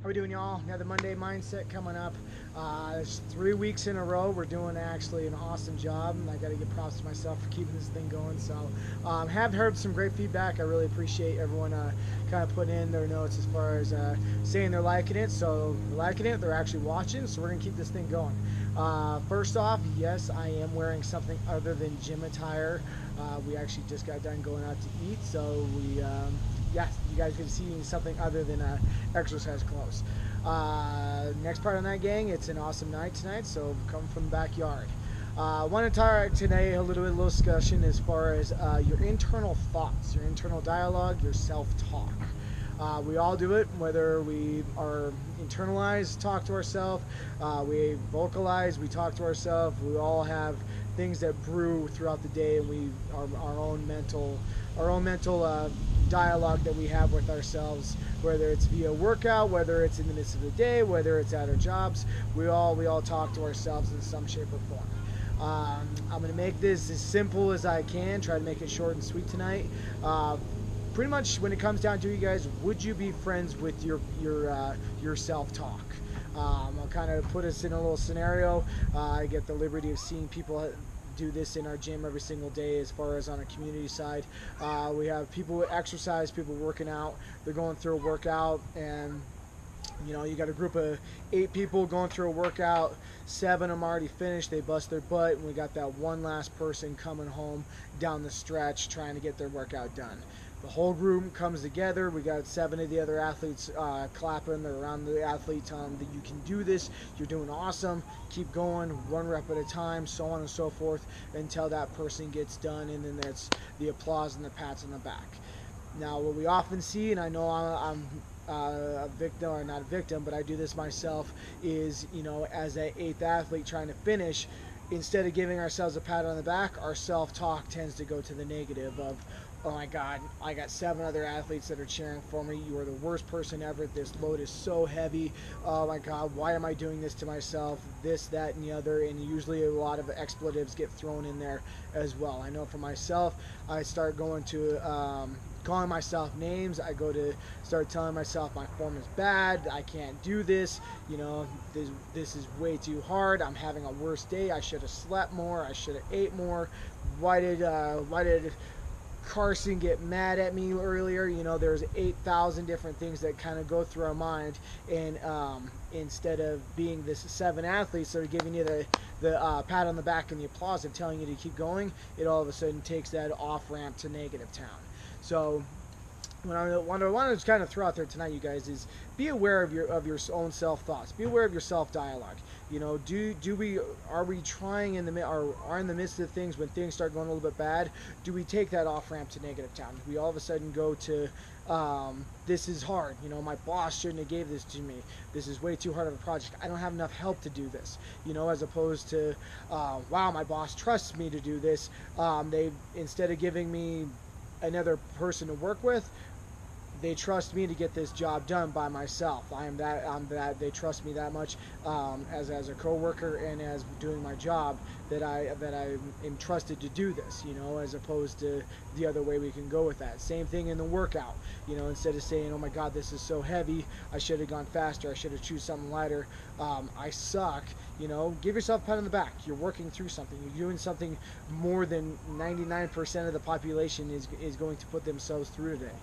How we doing, y'all? Another Monday Mindset coming up. It's 3 weeks in a row. We're doing actually an awesome job, and I got to give props to myself for keeping this thing going. So, have heard some great feedback. I really appreciate everyone kind of putting in their notes as far as saying they're liking it. So, they're liking it. They're actually watching. So, we're gonna keep this thing going. First off, yes, I am wearing something other than gym attire. We actually just got done going out to eat, so yeah, you guys can see something other than exercise clothes. Next part on that, gang, it's an awesome night tonight, so come from the backyard. I want to talk today a little discussion as far as your internal thoughts, your internal dialogue, your self-talk. We all do it, whether we are internalized, talk to ourselves, we vocalize, we talk to ourselves. We all have things that brew throughout the day, and we our own mental dialogue that we have with ourselves, whether it's via workout, whether it's in the midst of the day, whether it's at our jobs. We all talk to ourselves in some shape or form. I'm going to make this as simple as I can, try to make it short and sweet tonight. Pretty much when it comes down to, you guys, would you be friends with your self-talk? I'll kind of put us in a little scenario. I get the liberty of seeing people do this in our gym every single day. As far as on a community side, we have people exercise, people working out. They're going through a workout, and you got a group of 8 people going through a workout. 7 of them already finished, they bust their butt, and we got that one last person coming home down the stretch trying to get their workout done. The whole group comes together. We got 7 of the other athletes clapping. They're around the athlete, telling them that you can do this, you're doing awesome, keep going, 1 rep at a time, so on and so forth, until that person gets done, and then that's the applause and the pats on the back. Now, what we often see, and I know I'm a victim, or not a victim, but I do this myself, is, as an 8th athlete trying to finish, instead of giving ourselves a pat on the back, our self-talk tends to go to the negative of, oh my God, I got 7 other athletes that are cheering for me. You are the worst person ever. This load is so heavy. Oh my God, why am I doing this to myself? This, that, and the other. And usually a lot of expletives get thrown in there as well. I know for myself, I start going to calling myself names. I go to start telling myself my form is bad. I can't do this. This is way too hard. I'm having a worse day. I should have slept more. I should have ate more. Why did Carson get mad at me earlier? There's 8,000 different things that kind of go through our mind, and instead of being this 7 athletes that are giving you the pat on the back and the applause and telling you to keep going, it all of a sudden takes that off ramp to negative town. So what I want to kind of throw out there tonight, you guys, is be aware of your own self thoughts. Be aware of your self dialogue. Are we trying in the midst of things, when things start going a little bit bad, do we take that off ramp to negative town? Do we all of a sudden go to this is hard, my boss shouldn't have gave this to me, this is way too hard of a project, I don't have enough help to do this, as opposed to wow, my boss trusts me to do this. They, instead of giving me another person to work with, they trust me to get this job done by myself. I'm that they trust me that much as a coworker and as doing my job, that I am trusted to do this, as opposed to the other way we can go with that. Same thing in the workout, instead of saying, oh my God, this is so heavy, I should have gone faster, I should have chosen something lighter, I suck, give yourself a pat on the back. You're working through something, you're doing something more than 99% of the population is going to put themselves through today.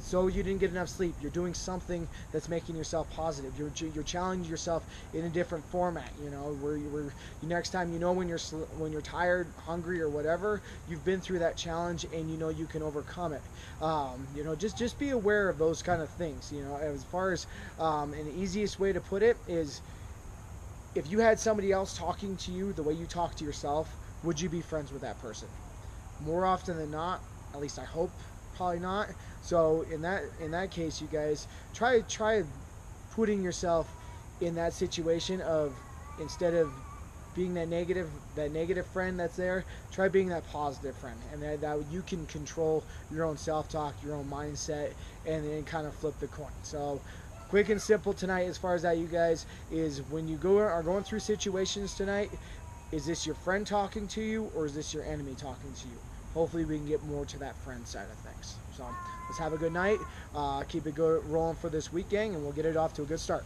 So you didn't get enough sleep, you're doing something that's making yourself positive, you're challenging yourself in a different format, where next time, when you're tired, hungry, or whatever, you've been through that challenge, and you can overcome it. Just be aware of those kind of things. As far as an easiest way to put it is, if you had somebody else talking to you the way you talk to yourself, would you be friends with that person? More often than not, at least I hope, probably not. So in that case, you guys, try putting yourself in that situation of, instead of being that negative friend that's there, try being that positive friend, and that you can control your own self-talk, your own mindset, and then kind of flip the coin. So quick and simple tonight, as far as that, you guys, is when you are going through situations tonight, is this your friend talking to you, or is this your enemy talking to you? hopefully we can get more to that friend side of things. So let's have a good night. Keep it rolling for this weekend, and we'll get it off to a good start.